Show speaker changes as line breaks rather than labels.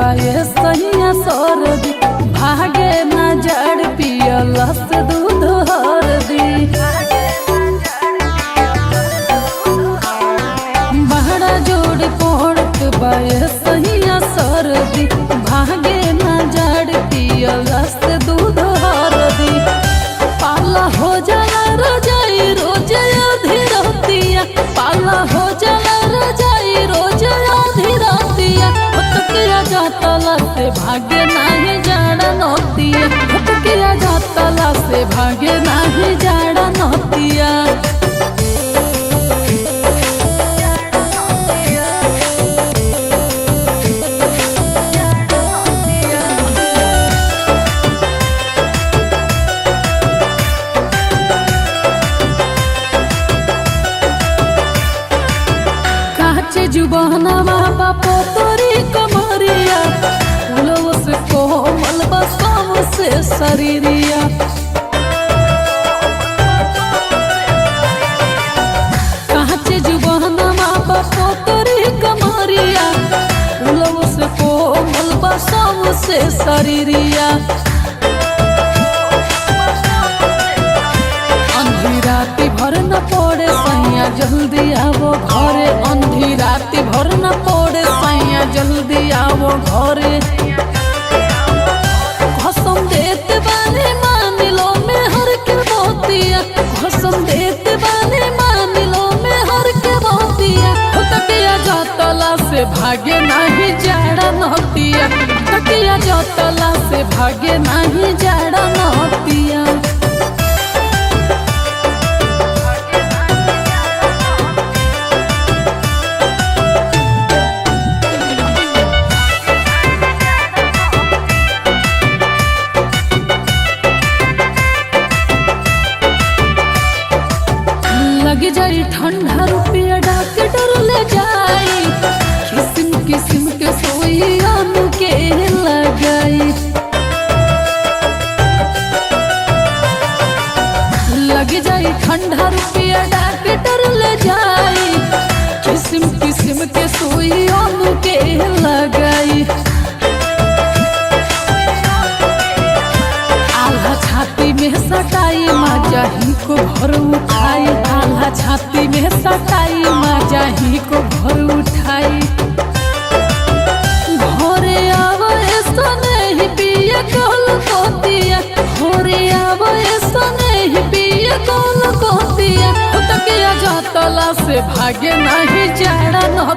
बाये सहिया सरदी भागे ना जड़ पियलस दूध हरदी बहरा जोड़ पड़त बाये सहिया सरदी भागे ना जड़ पियलस दूध हरदी पाला हो जाला रजाई रोज आधी रातिया पाला हो जाला रजाई रोज आधी रातिया हटकिया जातला से भागे नाही जाड़ा नोतिया हटकिया जातला से भागे नाही जाड़ा नोतिया जुबानवा बापो तोरी कमरिया फूलों से कोमल बसों से शरीरिया काचे जुबानवा बापो तोरी कमरिया फूलों से कोमल बसों से शरीरिया राती भर न पड़े सैया जल्दी आवो घरे अंधी राती भर न पड़े सैया जल्दी आवो घरे कसम देते बाने मान लो में हर के बोतिया कसम देते बाने मान लो में हर के बोतिया तकिया जातला से भागे नहीं जाड़ा नहतिया तकिया जातला से भागे नहीं जाड़ा नहतिया लग जाई ठंडा रुपया डॉक्टर ले जाई किस्म किस्म के सोइया के लगाई लग जाई ठंडा रुपया डॉक्टर ले जाई किस्म किस्म के सोइया के लगाई आल्हा छाती में सटाई मजा ही को भर उठाई आल्हा छाती में सटाई मजा ही को भर उठाई घरे आवे सने ही पिया कल कोतिया घरे आवे सने ही पिया कल कोतिया तकिया जातला से भागे नहीं जाड़ा न